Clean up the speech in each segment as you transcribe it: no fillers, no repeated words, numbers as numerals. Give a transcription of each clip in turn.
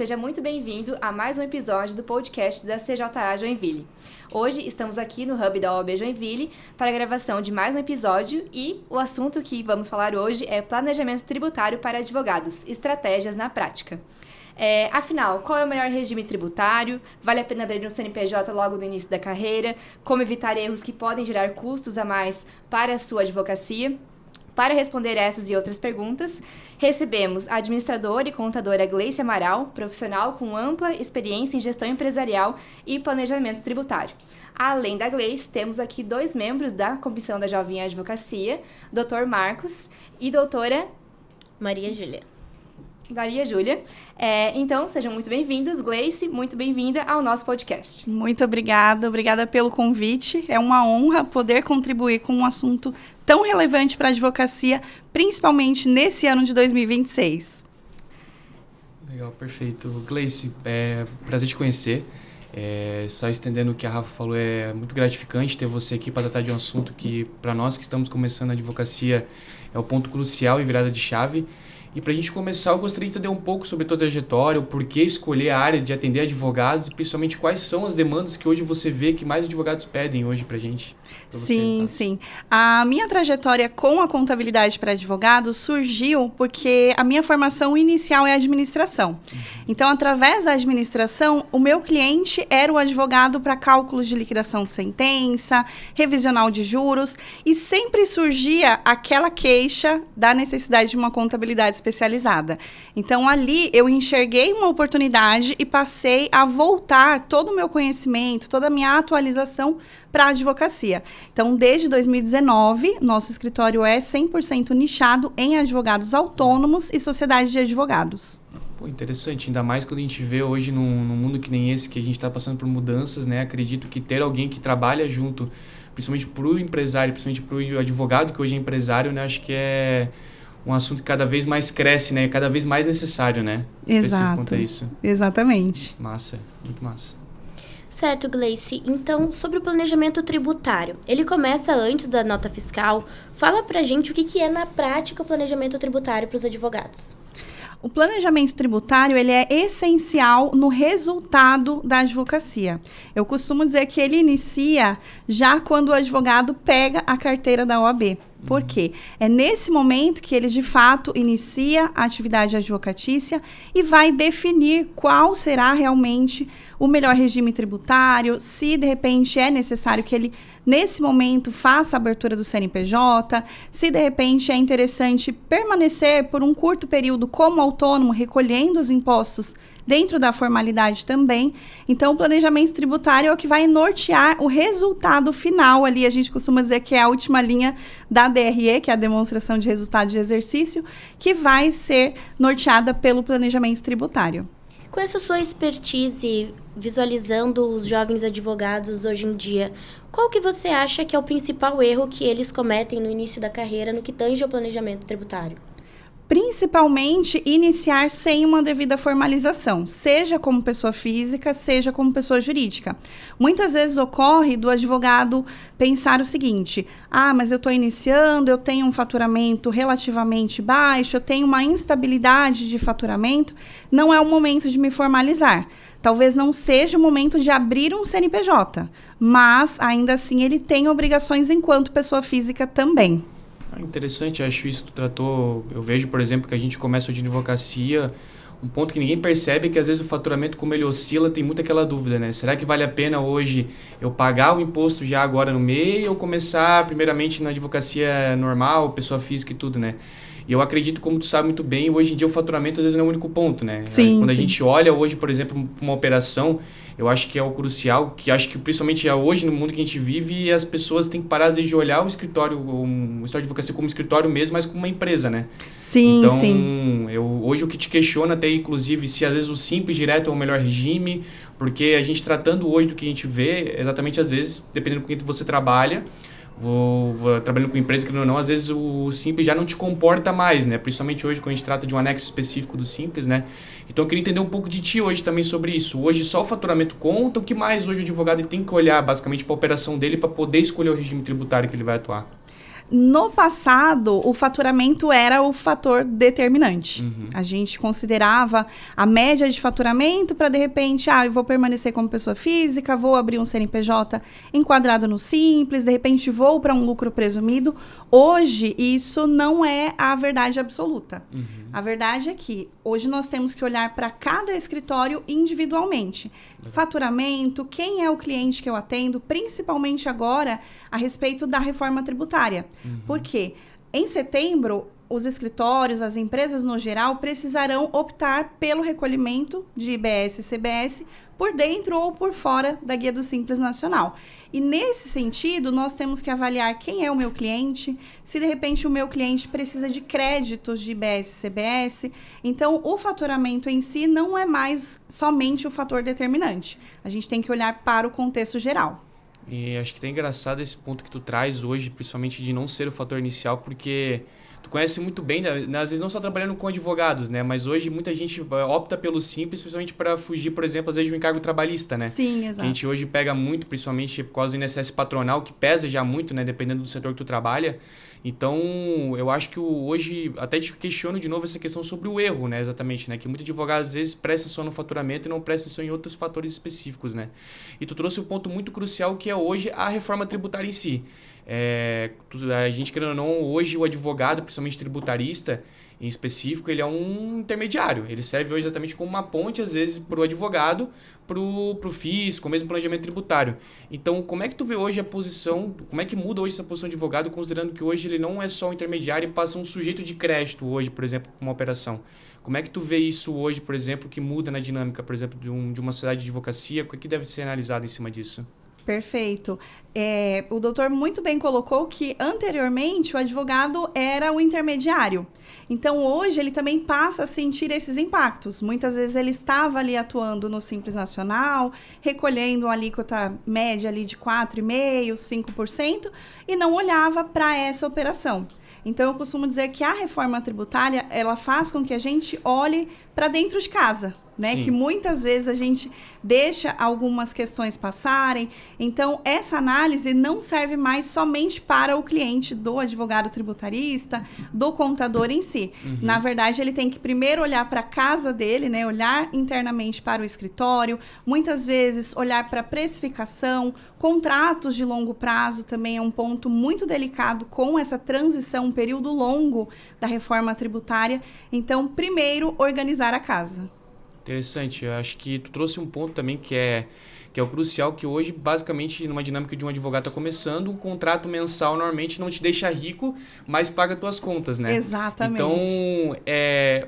seja muito bem-vindo a mais um episódio do podcast da CJA Joinville. Hoje estamos aqui no Hub da OAB Joinville para a gravação de mais um episódio e o assunto que vamos falar hoje é planejamento tributário para advogados, estratégias na prática. Afinal, qual é o melhor regime tributário? Vale a pena abrir um CNPJ logo no início da carreira? Como evitar erros que podem gerar custos a mais para a sua advocacia? Para responder essas e outras perguntas, recebemos a administradora e contadora Gleice Amaral, profissional com ampla experiência em gestão empresarial e planejamento tributário. Além da Gleice, temos aqui dois membros da Comissão da Jovem Advocacia, Dr. Marcos e doutora Maria Júlia. Então, sejam muito bem-vindos. Gleice, muito bem-vinda ao nosso podcast. Muito obrigada pelo convite. É uma honra poder contribuir com um assunto tão relevante para a advocacia, principalmente nesse ano de 2026. Legal, perfeito. Gleice, prazer te conhecer. Só estendendo o que a Rafa falou, é muito gratificante ter você aqui para tratar de um assunto que, para nós que estamos começando a advocacia, é o ponto crucial e virada de chave. E para a gente começar, eu gostaria de entender um pouco sobre a tua trajetória, o porquê escolher a área de atender advogados e principalmente quais são as demandas que hoje você vê que mais advogados pedem hoje para a gente. Sim. A minha trajetória com a contabilidade para advogados surgiu porque a minha formação inicial é administração. Então, através da administração, o meu cliente era o advogado para cálculos de liquidação de sentença, revisional de juros, e sempre surgia aquela queixa da necessidade de uma contabilidade especializada. Então, ali eu enxerguei uma oportunidade e passei a voltar todo o meu conhecimento, toda a minha atualização para a advocacia. Então, desde 2019, nosso escritório é 100% nichado em advogados autônomos e sociedades de advogados. Pô, interessante, ainda mais quando a gente vê hoje num mundo que nem esse, que a gente está passando por mudanças, né? Acredito que ter alguém que trabalha junto, principalmente para o empresário, principalmente para o advogado que hoje é empresário, né? Acho que é um assunto que cada vez mais cresce, né? Cada vez mais necessário, né? Exato. Quanto a isso. Exatamente. Massa, muito massa. Certo, Gleice. Então, sobre o planejamento tributário, ele começa antes da nota fiscal. Fala pra gente o que é, na prática, o planejamento tributário para os advogados. O planejamento tributário, ele é essencial no resultado da advocacia. Eu costumo dizer que ele inicia já quando o advogado pega a carteira da OAB. Por quê? É nesse momento que ele, de fato, inicia a atividade advocatícia e vai definir qual será realmente o melhor regime tributário, se, de repente, é necessário que ele, nesse momento, faça a abertura do CNPJ, se, de repente, é interessante permanecer por um curto período como autônomo, recolhendo os impostos dentro da formalidade também. Então, o planejamento tributário é o que vai nortear o resultado final ali. A gente costuma dizer que é a última linha da DRE, que é a demonstração de resultado de exercício, que vai ser norteada pelo planejamento tributário. Com essa sua expertise, visualizando os jovens advogados hoje em dia, qual que você acha que é o principal erro que eles cometem no início da carreira no que tange ao planejamento tributário? Principalmente iniciar sem uma devida formalização, seja como pessoa física, seja como pessoa jurídica. Muitas vezes ocorre do advogado pensar o seguinte: mas eu estou iniciando, eu tenho um faturamento relativamente baixo, eu tenho uma instabilidade de faturamento, não é o momento de me formalizar. Talvez não seja o momento de abrir um CNPJ, mas ainda assim ele tem obrigações enquanto pessoa física também. Interessante, acho isso que tu tratou. Eu vejo, por exemplo, que a gente começa de advocacia, um ponto que ninguém percebe é que às vezes o faturamento, como ele oscila, tem muito aquela dúvida, né? Será que vale a pena hoje eu pagar o imposto já agora no MEI ou começar primeiramente na advocacia normal, pessoa física e tudo, né? E eu acredito, como tu sabe muito bem, hoje em dia o faturamento às vezes não é o único ponto, né? Quando a gente olha hoje, por exemplo, uma operação, eu acho que é o crucial, que acho que principalmente hoje no mundo que a gente vive, as pessoas têm que parar às vezes de olhar o escritório de advocacia como escritório mesmo, mas como uma empresa, né? Sim. Hoje o que te questiona até, inclusive, se às vezes o simples direto é o melhor regime, porque a gente tratando hoje do que a gente vê, exatamente às vezes, dependendo com quem você trabalha, vou trabalhando com empresa, que não, às vezes o Simples já não te comporta mais, né? Principalmente hoje, quando a gente trata de um anexo específico do Simples, né? Então, eu queria entender um pouco de ti hoje também sobre isso. Hoje, só o faturamento conta? O que mais hoje o advogado tem que olhar, basicamente, para a operação dele para poder escolher o regime tributário que ele vai atuar? No passado, o faturamento era o fator determinante. A gente considerava a média de faturamento para, de repente, eu vou permanecer como pessoa física, vou abrir um CNPJ enquadrado no Simples, de repente vou para um lucro presumido. Hoje, isso não é a verdade absoluta. A verdade é que hoje nós temos que olhar para cada escritório individualmente. Faturamento, quem é o cliente que eu atendo, principalmente agora a respeito da reforma tributária. Porque em setembro, os escritórios, as empresas no geral, precisarão optar pelo recolhimento de IBS e CBS por dentro ou por fora da Guia do Simples Nacional. E nesse sentido, nós temos que avaliar quem é o meu cliente, se de repente o meu cliente precisa de créditos de IBS e CBS. Então, o faturamento em si não é mais somente o fator determinante. A gente tem que olhar para o contexto geral. E acho que tá engraçado esse ponto que tu traz hoje, principalmente de não ser o fator inicial, porque tu conhece muito bem, às vezes não só trabalhando com advogados, né? Mas hoje muita gente opta pelo Simples, principalmente para fugir, por exemplo, às vezes de um encargo trabalhista, né? Sim, exato. Que a gente hoje pega muito, principalmente por causa do INSS patronal, que pesa já muito, né? Dependendo do setor que tu trabalha. Então, eu acho que hoje, até te questiono de novo essa questão sobre o erro, né? Exatamente, né? Que muito advogado às vezes presta só no faturamento e não presta só em outros fatores específicos, né? E tu trouxe um ponto muito crucial que é hoje a reforma tributária em si. A gente, querendo ou não, hoje o advogado, principalmente tributarista, em específico, ele é um intermediário. Ele serve hoje exatamente como uma ponte, às vezes, para o advogado, para o fisco, mesmo planejamento tributário. Então, como é que tu vê hoje a posição, como é que muda hoje essa posição de advogado, considerando que hoje ele não é só um intermediário e passa um sujeito de crédito hoje, por exemplo, com uma operação? Como é que tu vê isso hoje, por exemplo, que muda na dinâmica, por exemplo, de uma sociedade de advocacia? O que deve ser analisado em cima disso? Perfeito. O doutor muito bem colocou que anteriormente o advogado era o intermediário. Então hoje ele também passa a sentir esses impactos. Muitas vezes ele estava ali atuando no Simples Nacional, recolhendo uma alíquota média ali de 4,5%, 5% e não olhava para essa operação. Então eu costumo dizer que a reforma tributária, ela faz com que a gente olhe para dentro de casa, né? Sim. Que muitas vezes a gente deixa algumas questões passarem. Então, essa análise não serve mais somente para o cliente do advogado tributarista, do contador em si. Na verdade, ele tem que primeiro olhar para a casa dele, né? Olhar internamente para o escritório, muitas vezes olhar para a precificação, contratos de longo prazo também é um ponto muito delicado com essa transição, um período longo da reforma tributária. Então, primeiro, organizar a casa. Interessante. Eu acho que tu trouxe um ponto também que é o crucial, que hoje, basicamente, numa dinâmica de um advogado está começando, um contrato mensal normalmente não te deixa rico, mas paga tuas contas, né? Exatamente. Então,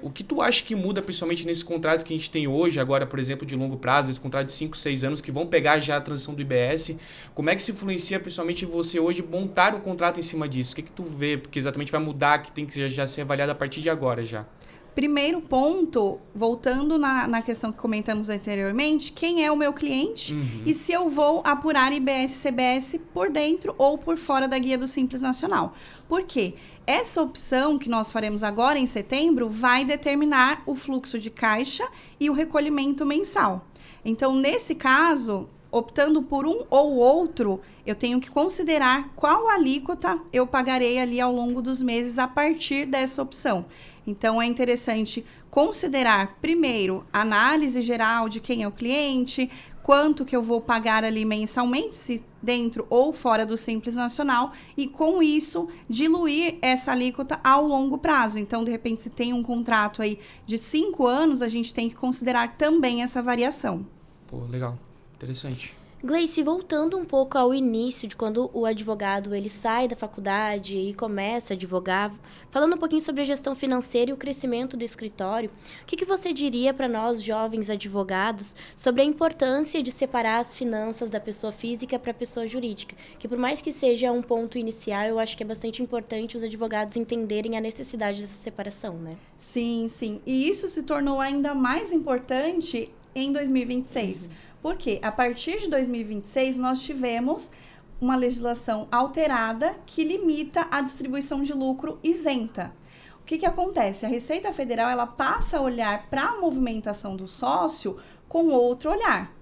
o que tu acha que muda, principalmente nesses contratos que a gente tem hoje, agora, por exemplo, de longo prazo, esses contratos de 5, 6 anos, que vão pegar já a transição do IBS, como é que se influencia, principalmente, você hoje montar um contrato em cima disso? O que tu vê? Porque exatamente vai mudar, que tem que já ser avaliado a partir de agora já. Primeiro ponto, voltando na questão que comentamos anteriormente, quem é o meu cliente e se eu vou apurar IBS e CBS por dentro ou por fora da Guia do Simples Nacional. Por quê? Essa opção que nós faremos agora em setembro vai determinar o fluxo de caixa e o recolhimento mensal. Então, nesse caso, optando por um ou outro, eu tenho que considerar qual alíquota eu pagarei ali ao longo dos meses a partir dessa opção. Então, é interessante considerar, primeiro, a análise geral de quem é o cliente, quanto que eu vou pagar ali mensalmente, se dentro ou fora do Simples Nacional, e com isso, diluir essa alíquota ao longo prazo. Então, de repente, se tem um contrato aí de 5 anos, a gente tem que considerar também essa variação. Pô, legal. Interessante. Gleice, voltando um pouco ao início de quando o advogado ele sai da faculdade e começa a advogar, falando um pouquinho sobre a gestão financeira e o crescimento do escritório, o que você diria para nós, jovens advogados, sobre a importância de separar as finanças da pessoa física para a pessoa jurídica? Que por mais que seja um ponto inicial, eu acho que é bastante importante os advogados entenderem a necessidade dessa separação, né? Sim, sim. E isso se tornou ainda mais importante em 2026. Porque a partir de 2026 nós tivemos uma legislação alterada que limita a distribuição de lucro isenta. O que acontece? A Receita Federal ela passa a olhar para a movimentação do sócio com outro olhar.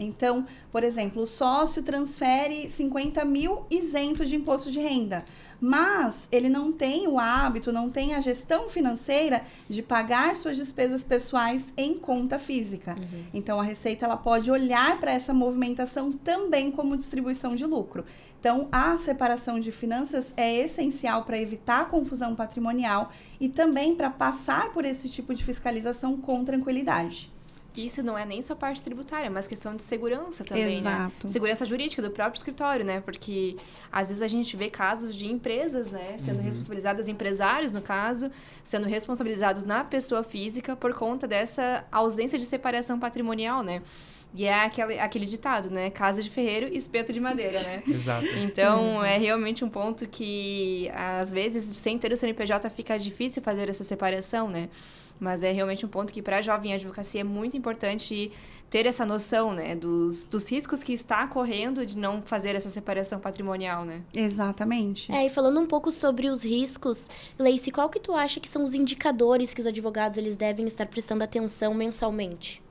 Então, por exemplo, o sócio transfere 50 mil isento de imposto de renda, mas ele não tem o hábito, não tem a gestão financeira de pagar suas despesas pessoais em conta física. Então, a Receita ela pode olhar para essa movimentação também como distribuição de lucro. Então, a separação de finanças é essencial para evitar confusão patrimonial e também para passar por esse tipo de fiscalização com tranquilidade. Isso não é nem só parte tributária, mas questão de segurança também, Exato. né? Segurança jurídica do próprio escritório, né? Porque às vezes a gente vê casos de empresas, né? Sendo responsabilizadas, empresários no caso, sendo responsabilizados na pessoa física por conta dessa ausência de separação patrimonial, né? E é aquele ditado, né? Casa de ferreiro, espeto de madeira, né? Exato. Então, é realmente um ponto que, às vezes, sem ter o CNPJ, fica difícil fazer essa separação, né? Mas é realmente um ponto que, para a jovem advocacia, é muito importante ter essa noção, né? Dos riscos que está correndo de não fazer essa separação patrimonial, né? Exatamente. E falando um pouco sobre os riscos, Leici, qual que tu acha que são os indicadores que os advogados eles devem estar prestando atenção mensalmente?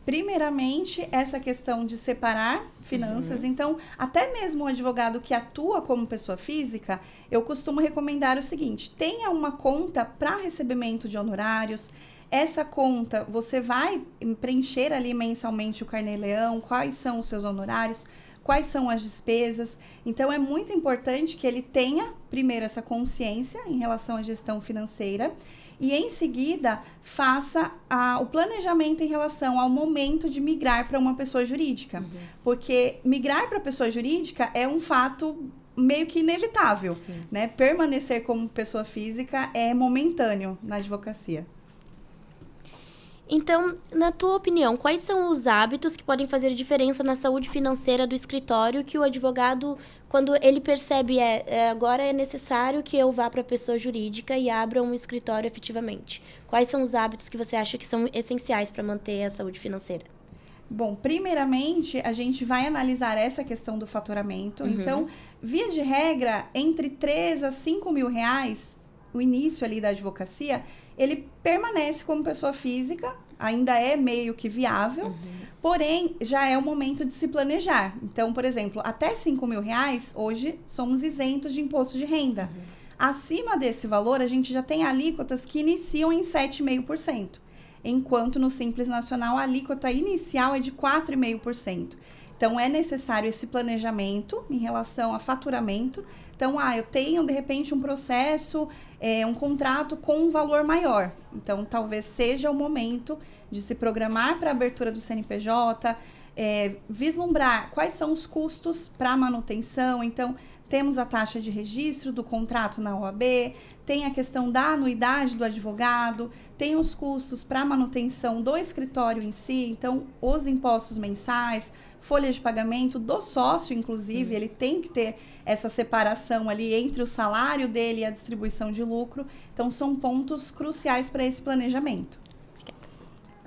Primeiramente, essa questão de separar finanças. Então, até mesmo o advogado que atua como pessoa física, eu costumo recomendar o seguinte: tenha uma conta para recebimento de honorários. Essa conta, você vai preencher ali mensalmente o carnê-leão, quais são os seus honorários, quais são as despesas. Então, é muito importante que ele tenha, primeiro, essa consciência em relação à gestão financeira e, em seguida, faça o planejamento em relação ao momento de migrar para uma pessoa jurídica. Porque migrar para pessoa jurídica é um fato meio que inevitável, né? Permanecer como pessoa física é momentâneo na advocacia. Então, na tua opinião, quais são os hábitos que podem fazer diferença na saúde financeira do escritório que o advogado, quando ele percebe agora é necessário que eu vá para a pessoa jurídica e abra um escritório efetivamente? Quais são os hábitos que você acha que são essenciais para manter a saúde financeira? Bom, primeiramente, a gente vai analisar essa questão do faturamento. Então, via de regra, entre 3 a 5 mil reais, o início ali da advocacia, ele permanece como pessoa física, ainda é meio que viável, porém, já é o momento de se planejar. Então, por exemplo, até 5 mil reais, hoje, somos isentos de imposto de renda. Acima desse valor, a gente já tem alíquotas que iniciam em 7,5%, enquanto no Simples Nacional a alíquota inicial é de 4,5%. Então, é necessário esse planejamento em relação a faturamento. Então, eu tenho, de repente, um processo, um contrato com um valor maior. Então, talvez seja o momento de se programar para a abertura do CNPJ, vislumbrar quais são os custos para manutenção. Então, temos a taxa de registro do contrato na OAB, tem a questão da anuidade do advogado, tem os custos para manutenção do escritório em si, então, os impostos mensais, folha de pagamento do sócio, inclusive, ele tem que ter essa separação ali entre o salário dele e a distribuição de lucro. Então, são pontos cruciais para esse planejamento.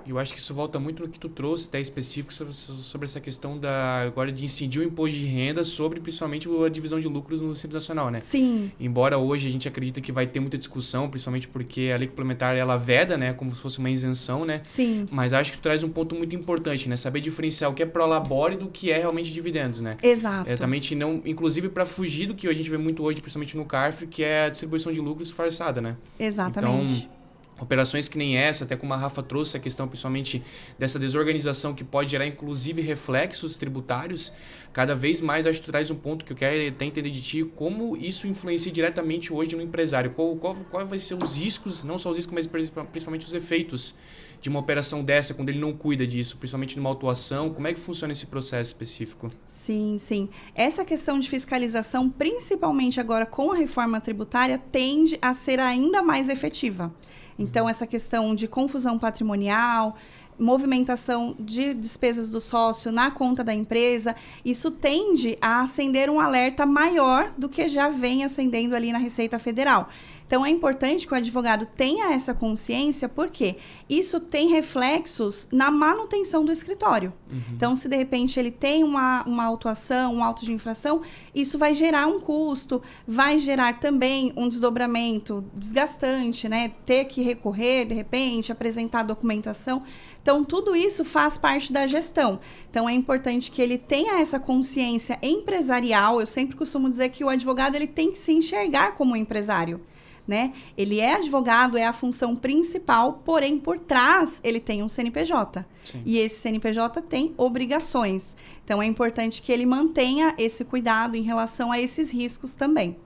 Eu acho que isso volta muito no que tu trouxe, até específico, sobre essa questão agora de incidir o imposto de renda sobre, principalmente, a divisão de lucros no Simples Nacional, né? Sim. Embora hoje a gente acredita que vai ter muita discussão, principalmente porque a lei complementar, ela veda, né? Como se fosse uma isenção, né? Sim. Mas acho que tu traz um ponto muito importante, né? Saber diferenciar o que é prolabore do que é realmente dividendos, né? Exato. Exatamente, não, inclusive para fugir do que a gente vê muito hoje, principalmente no CARF, que é a distribuição de lucros disfarçada, né? Exatamente. Então, operações que nem essa, até como a Rafa trouxe a questão principalmente dessa desorganização que pode gerar inclusive reflexos tributários, cada vez mais acho que tu traz um ponto que eu quero até entender de ti, como isso influencia diretamente hoje no empresário, qual vai ser os riscos, não só os riscos, mas principalmente os efeitos de uma operação dessa, quando ele não cuida disso, principalmente numa autuação, como é que funciona esse processo específico? Sim, sim. Essa questão de fiscalização, principalmente agora com a reforma tributária, tende a ser ainda mais efetiva. Então, essa questão de confusão patrimonial, movimentação de despesas do sócio na conta da empresa, isso tende a acender um alerta maior do que já vem acendendo ali na Receita Federal. Então, é importante que o advogado tenha essa consciência, porque isso tem reflexos na manutenção do escritório. Então, se de repente ele tem uma autuação, um auto de infração, isso vai gerar um custo, vai gerar também um desdobramento desgastante, né? Ter que recorrer, de repente, apresentar documentação. Então, tudo isso faz parte da gestão. Então, é importante que ele tenha essa consciência empresarial. Eu sempre costumo dizer que o advogado ele tem que se enxergar como empresário, né? Ele é advogado, é a função principal, porém, por trás, ele tem um CNPJ. Sim. E esse CNPJ tem obrigações. Então, é importante que ele mantenha esse cuidado em relação a esses riscos também.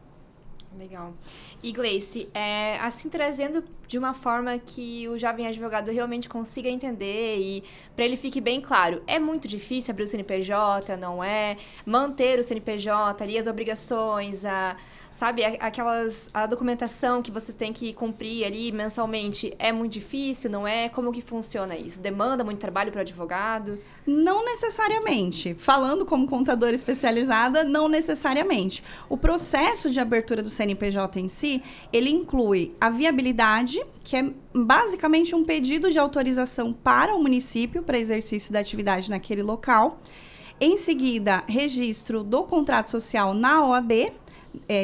Legal. E Gleice, assim trazendo de uma forma que o jovem advogado realmente consiga entender e para ele fique bem claro, é muito difícil abrir o CNPJ, não é? Manter o CNPJ ali, as obrigações, a documentação que você tem que cumprir ali mensalmente, é muito difícil, não é? Como que funciona isso? Demanda muito trabalho para o advogado? Não necessariamente. Falando como contadora especializada, não necessariamente. O processo de abertura do CNPJ em si, ele inclui a viabilidade, que é basicamente um pedido de autorização para o município para exercício da atividade naquele local. Em seguida, registro do contrato social na OAB,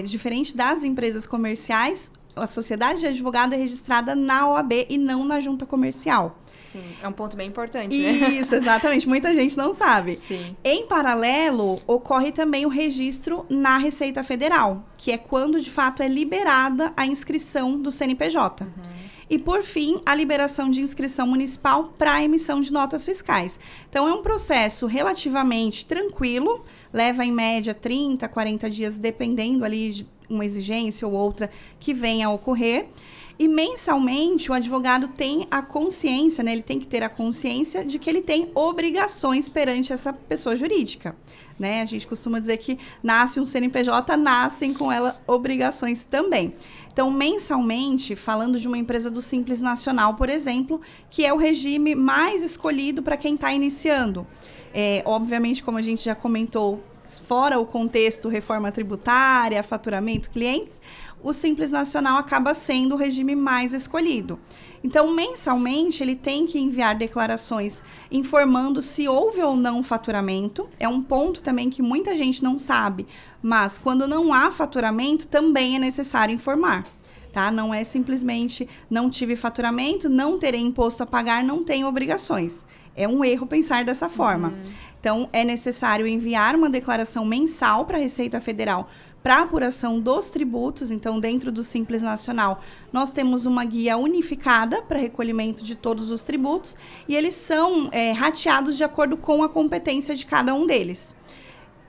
diferente das empresas comerciais, a sociedade de advogado é registrada na OAB e não na junta comercial. Sim, é um ponto bem importante, né? Isso, exatamente. Muita gente não sabe. Sim. Em paralelo, ocorre também o registro na Receita Federal, que é quando, de fato, é liberada a inscrição do CNPJ. E, por fim, a liberação de inscrição municipal para a emissão de notas fiscais. Então, é um processo relativamente tranquilo, leva em média 30, 40 dias, dependendo ali de uma exigência ou outra que venha a ocorrer. E mensalmente o advogado tem a consciência, né? Ele tem que ter a consciência de que ele tem obrigações perante essa pessoa jurídica, né? A gente costuma dizer que nasce um CNPJ, nascem com ela obrigações também. Então, mensalmente, falando de uma empresa do Simples Nacional, por exemplo, que é o regime mais escolhido para quem está iniciando. Obviamente, como a gente já comentou, fora o contexto reforma tributária, faturamento, clientes, o Simples Nacional acaba sendo o regime mais escolhido. Então, mensalmente, ele tem que enviar declarações informando se houve ou não faturamento. É um ponto também que muita gente não sabe, mas quando não há faturamento, também é necessário informar. Tá? Não é simplesmente não tive faturamento, não terei imposto a pagar, não tenho obrigações. É um erro pensar dessa forma. Então, é necessário enviar uma declaração mensal para a Receita Federal para apuração dos tributos. Então, dentro do Simples Nacional, nós temos uma guia unificada para recolhimento de todos os tributos e eles são rateados de acordo com a competência de cada um deles.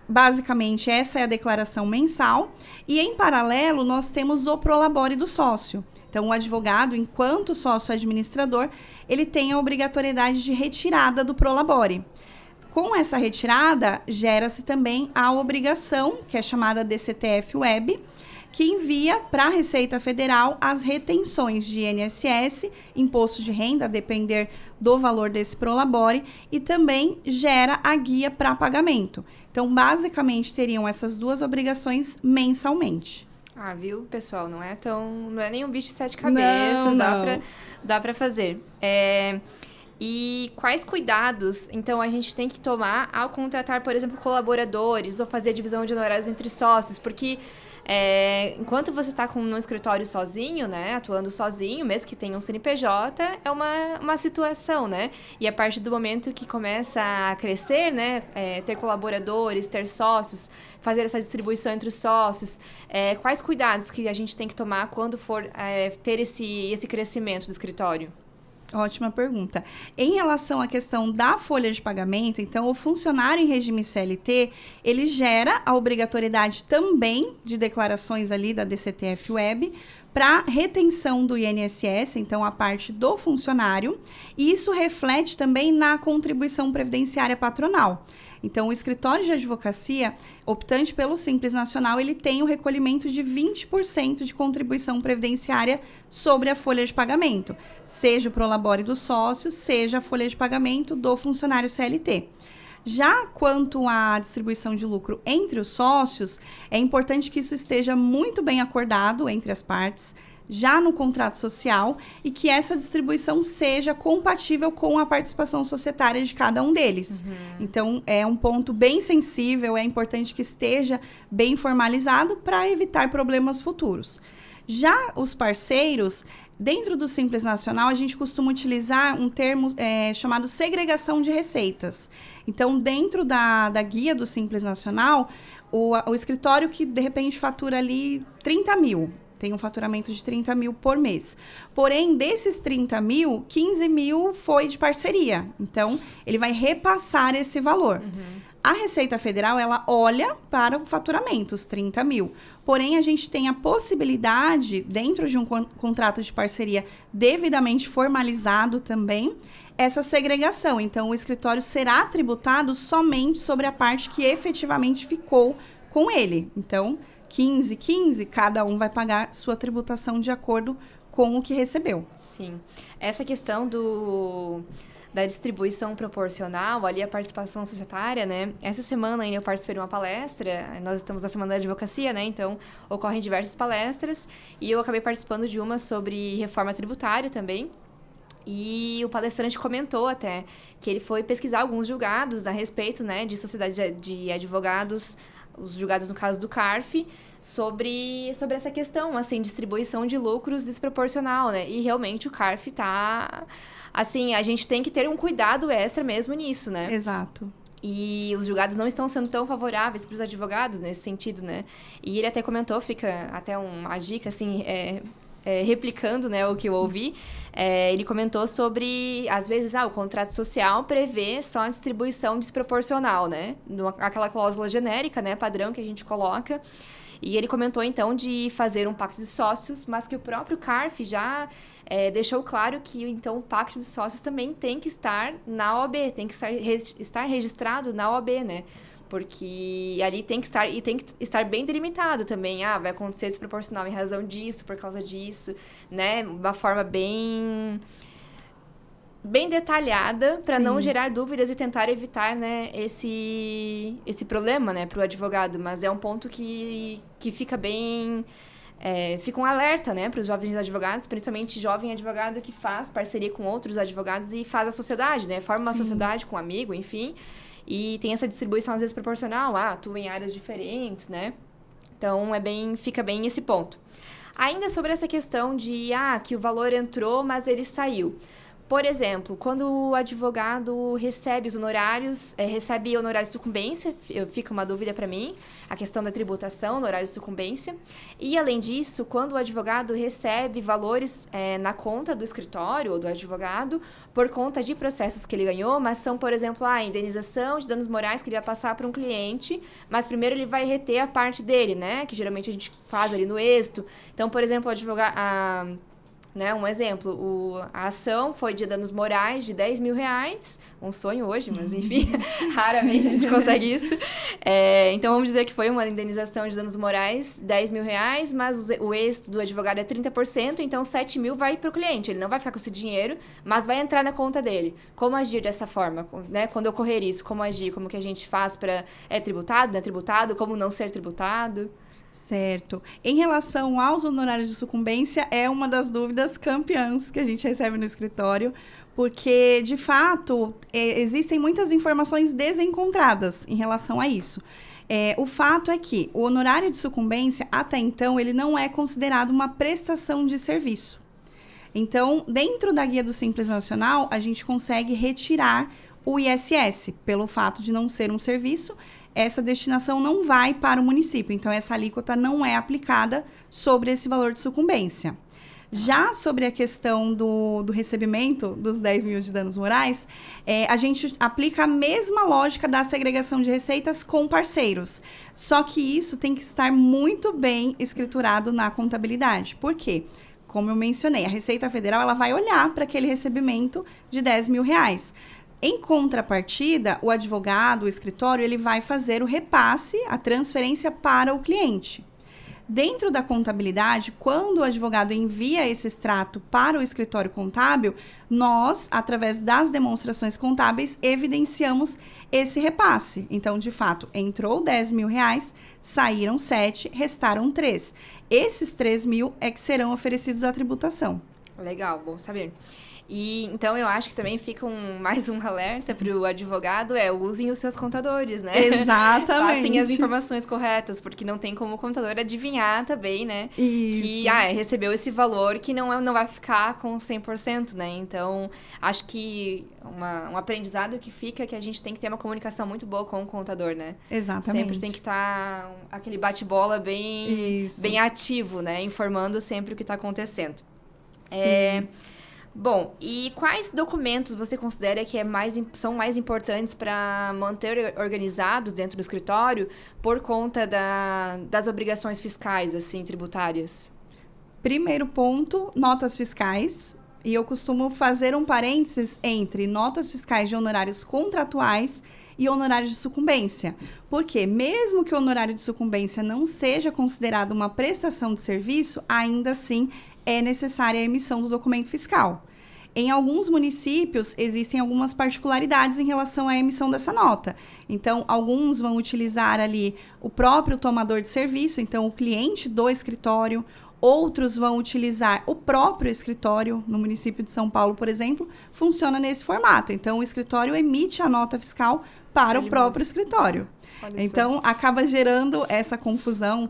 Basicamente, essa é a declaração mensal. E, em paralelo, nós temos o prolabore do sócio. Então, o advogado, enquanto sócio administrador, ele tem a obrigatoriedade de retirada do prolabore. Com essa retirada, gera-se também a obrigação, que é chamada DCTF-Web, que envia para a Receita Federal as retenções de INSS, imposto de renda, a depender do valor desse prolabore, e também gera a guia para pagamento. Então, basicamente, teriam essas duas obrigações mensalmente. Ah, viu, pessoal? Não é nem um bicho de sete cabeças, não. Dá para fazer. E quais cuidados, então, a gente tem que tomar ao contratar, por exemplo, colaboradores ou fazer divisão de honorários entre sócios? Porque enquanto você está no escritório sozinho, né, atuando sozinho, mesmo que tenha um CNPJ, é uma situação, né? E a partir do momento que começa a crescer, né, ter colaboradores, ter sócios, fazer essa distribuição entre os sócios, quais cuidados que a gente tem que tomar quando for ter esse crescimento do escritório? Ótima pergunta. Em relação à questão da folha de pagamento, então, o funcionário em regime CLT, ele gera a obrigatoriedade também de declarações ali da DCTF-Web para retenção do INSS, então, a parte do funcionário, e isso reflete também na contribuição previdenciária patronal. Então, o escritório de advocacia, optante pelo Simples Nacional, ele tem o recolhimento de 20% de contribuição previdenciária sobre a folha de pagamento, seja o prolabore do sócio, seja a folha de pagamento do funcionário CLT. Já quanto à distribuição de lucro entre os sócios, é importante que isso esteja muito bem acordado entre as partes, já no contrato social, e que essa distribuição seja compatível com a participação societária de cada um deles. Então, é um ponto bem sensível, é importante que esteja bem formalizado para evitar problemas futuros. Já os parceiros, Dentro do Simples Nacional, a gente costuma utilizar um termo chamado segregação de receitas. Então, dentro da guia do Simples Nacional, o escritório que, de repente, fatura ali 30 mil, tem um faturamento de 30 mil por mês. Porém, desses 30 mil, 15 mil foi de parceria. Então, ele vai repassar esse valor. A Receita Federal, ela olha para o faturamento, os 30 mil. Porém, a gente tem a possibilidade, dentro de um contrato de parceria devidamente formalizado também, essa segregação. Então, o escritório será tributado somente sobre a parte que efetivamente ficou com ele. Então, 15, cada um vai pagar sua tributação de acordo com o que recebeu. Sim. Essa questão da distribuição proporcional, ali a participação societária, né? Essa semana ainda eu participei de uma palestra, nós estamos na Semana da Advocacia, né? Então, ocorrem diversas palestras, e eu acabei participando de uma sobre reforma tributária também. E o palestrante comentou até que ele foi pesquisar alguns julgados a respeito, né, de sociedade de advogados, os julgados no caso do CARF, sobre essa questão, assim, distribuição de lucros desproporcional, né? E realmente o CARF tá... Assim, a gente tem que ter um cuidado extra mesmo nisso, né? Exato. E os julgados não estão sendo tão favoráveis para os advogados nesse sentido, né? E ele até comentou, fica até uma dica, assim, replicando, né, o que eu ouvi, ele comentou sobre, às vezes, o contrato social prevê só a distribuição desproporcional, né? Aquela cláusula genérica, né, padrão que a gente coloca. E ele comentou, então, de fazer um pacto de sócios, mas que o próprio CARF já deixou claro que, então, o pacto de sócios também tem que estar na OAB, tem que estar registrado na OAB, né? Porque ali tem que estar bem delimitado também. Vai acontecer desproporcional em razão disso, por causa disso, né? Uma forma bem detalhada para não gerar dúvidas e tentar evitar, né, esse problema, né, para o advogado. Mas é um ponto que fica bem... fica um alerta, né, para os jovens advogados, principalmente jovem advogado que faz parceria com outros advogados e faz a sociedade, né? Forma uma sociedade com um amigo, enfim... E tem essa distribuição, às vezes, proporcional, atua em áreas diferentes, né? Então, fica bem esse ponto. Ainda sobre essa questão de, que o valor entrou, mas ele saiu. Por exemplo, quando o advogado recebe os honorários, recebe honorários de sucumbência, fica uma dúvida para mim, a questão da tributação, honorários de sucumbência. E, além disso, quando o advogado recebe valores na conta do escritório ou do advogado, por conta de processos que ele ganhou, mas são, por exemplo, a indenização de danos morais que ele vai passar para um cliente, mas primeiro ele vai reter a parte dele, né? Que geralmente a gente faz ali no êxito. Então, por exemplo, o advogado... Né, um exemplo, a ação foi de danos morais de R$10 mil, um sonho hoje, mas enfim, raramente a gente consegue isso. Então, vamos dizer que foi uma indenização de danos morais, R$10 mil, mas o êxito do advogado é 30%, então 7 mil vai para o cliente, ele não vai ficar com esse dinheiro, mas vai entrar na conta dele. Como agir dessa forma? Né? Quando ocorrer isso, como agir? Como que a gente faz para... tributado, não é tributado? Como não ser tributado? Certo. Em relação aos honorários de sucumbência, é uma das dúvidas campeãs que a gente recebe no escritório, porque, de fato, existem muitas informações desencontradas em relação a isso. O fato é que o honorário de sucumbência, até então, ele não é considerado uma prestação de serviço. Então, dentro da guia do Simples Nacional, a gente consegue retirar o ISS, pelo fato de não ser um serviço. Essa destinação não vai para o município, então essa alíquota não é aplicada sobre esse valor de sucumbência. Já sobre a questão do recebimento dos 10 mil de danos morais, a gente aplica a mesma lógica da segregação de receitas com parceiros. Só que isso tem que estar muito bem escriturado na contabilidade. Por quê? Como eu mencionei, a Receita Federal ela vai olhar para aquele recebimento de R$10 mil. Em contrapartida, o advogado, o escritório, ele vai fazer o repasse, a transferência para o cliente. Dentro da contabilidade, quando o advogado envia esse extrato para o escritório contábil, nós, através das demonstrações contábeis, evidenciamos esse repasse. Então, de fato, entrou R$10 mil, saíram 7, restaram 3. Esses 3 mil é que serão oferecidos à tributação. Legal, bom saber. E então eu acho que também fica mais um alerta para o advogado, usem os seus contadores, né? Exatamente. Passem as informações corretas, porque não tem como o contador adivinhar também, né? Isso. Que recebeu esse valor que não vai ficar com 100%, né? Então, acho que um aprendizado que fica é que a gente tem que ter uma comunicação muito boa com o contador, né? Exatamente. Sempre tem que estar aquele bate-bola bem ativo, né? Informando sempre o que está acontecendo. Sim. Bom, e quais documentos você considera que são mais importantes para manter organizados dentro do escritório por conta das obrigações fiscais, assim, tributárias? Primeiro ponto, notas fiscais. E eu costumo fazer um parênteses entre notas fiscais de honorários contratuais e honorários de sucumbência. Porque mesmo que o honorário de sucumbência não seja considerado uma prestação de serviço, ainda assim é necessária a emissão do documento fiscal. Em alguns municípios, existem algumas particularidades em relação à emissão dessa nota. Então, alguns vão utilizar ali o próprio tomador de serviço, então o cliente do escritório. Outros vão utilizar o próprio escritório. No município de São Paulo, por exemplo, funciona nesse formato. Então, o escritório emite a nota fiscal para o próprio escritório. Então, acaba gerando essa confusão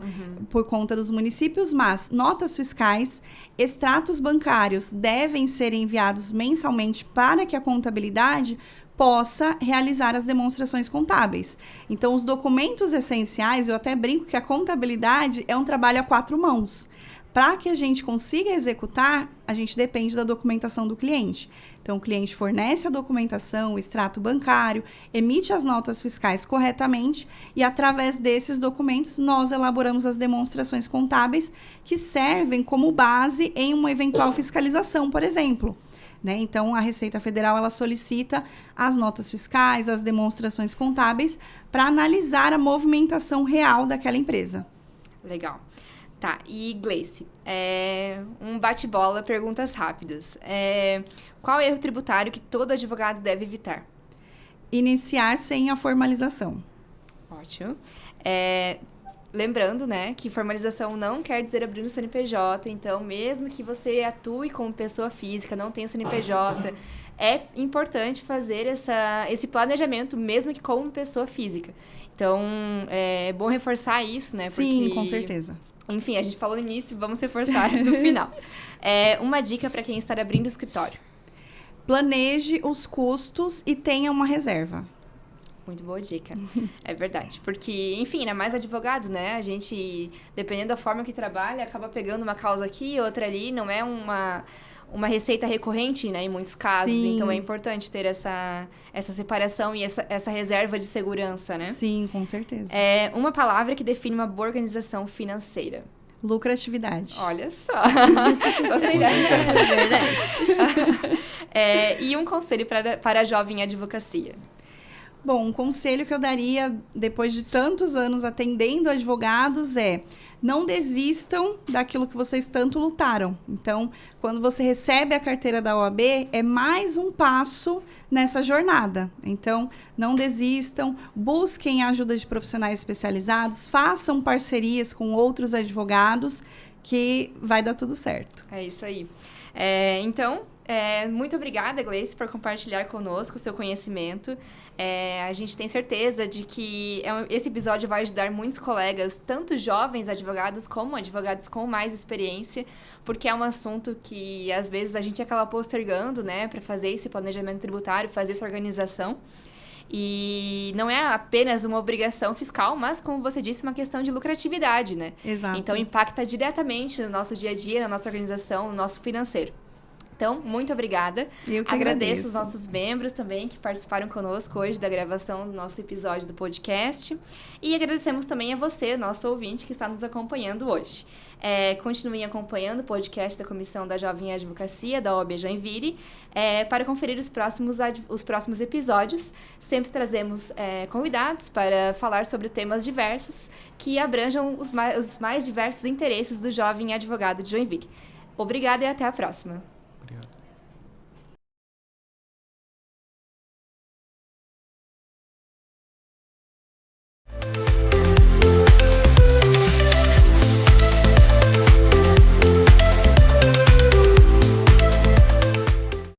por conta dos municípios, mas notas fiscais, extratos bancários devem ser enviados mensalmente para que a contabilidade possa realizar as demonstrações contábeis. Então, os documentos essenciais, eu até brinco que a contabilidade é um trabalho a 4 mãos. Para que a gente consiga executar, a gente depende da documentação do cliente. Então, o cliente fornece a documentação, o extrato bancário, emite as notas fiscais corretamente e, através desses documentos, nós elaboramos as demonstrações contábeis que servem como base em uma eventual fiscalização, por exemplo. Né? Então, a Receita Federal ela solicita as notas fiscais, as demonstrações contábeis, para analisar a movimentação real daquela empresa. Legal. Tá, e Gleice, um bate-bola, perguntas rápidas. Qual é o erro tributário que todo advogado deve evitar? Iniciar sem a formalização. Ótimo. Lembrando, né, que formalização não quer dizer abrir um CNPJ, então mesmo que você atue como pessoa física, não tenha CNPJ, é importante fazer esse planejamento, mesmo que como pessoa física. Então, é bom reforçar isso, né? Porque, sim, com certeza. Enfim, a gente falou no início, vamos reforçar no final. Uma dica para quem está abrindo o escritório. Planeje os custos e tenha uma reserva. Muito boa dica. É verdade. Porque, enfim, ainda mais advogado, né? A gente, dependendo da forma que trabalha, acaba pegando uma causa aqui, outra ali. Não é uma receita recorrente, né? Em muitos casos. Sim. Então, é importante ter essa separação e essa reserva de segurança, né? Sim, com certeza. Uma palavra que define uma boa organização financeira. Lucratividade. Olha só. Gostei dessa. É verdade. E um conselho para a jovem advocacia. Bom, um conselho que eu daria, depois de tantos anos atendendo advogados, não desistam daquilo que vocês tanto lutaram. Então, quando você recebe a carteira da OAB, é mais um passo nessa jornada. Então, não desistam, busquem a ajuda de profissionais especializados, façam parcerias com outros advogados, que vai dar tudo certo. É isso aí. Então, muito obrigada, Gleice, por compartilhar conosco o seu conhecimento. A gente tem certeza de que esse episódio vai ajudar muitos colegas, tanto jovens advogados como advogados com mais experiência, porque é um assunto que, às vezes, a gente acaba postergando, né, para fazer esse planejamento tributário, fazer essa organização. E não é apenas uma obrigação fiscal, mas, como você disse, uma questão de lucratividade, né? Exato. Então, impacta diretamente no nosso dia a dia, na nossa organização, no nosso financeiro. Então, muito obrigada. Eu que agradeço os nossos membros também que participaram conosco hoje da gravação do nosso episódio do podcast. E agradecemos também a você, nosso ouvinte, que está nos acompanhando hoje. Continuem acompanhando o podcast da Comissão da Jovem Advocacia, da OAB Joinville, para conferir os próximos episódios. Sempre trazemos convidados para falar sobre temas diversos que abranjam os mais diversos interesses do jovem advogado de Joinville. Obrigada e até a próxima.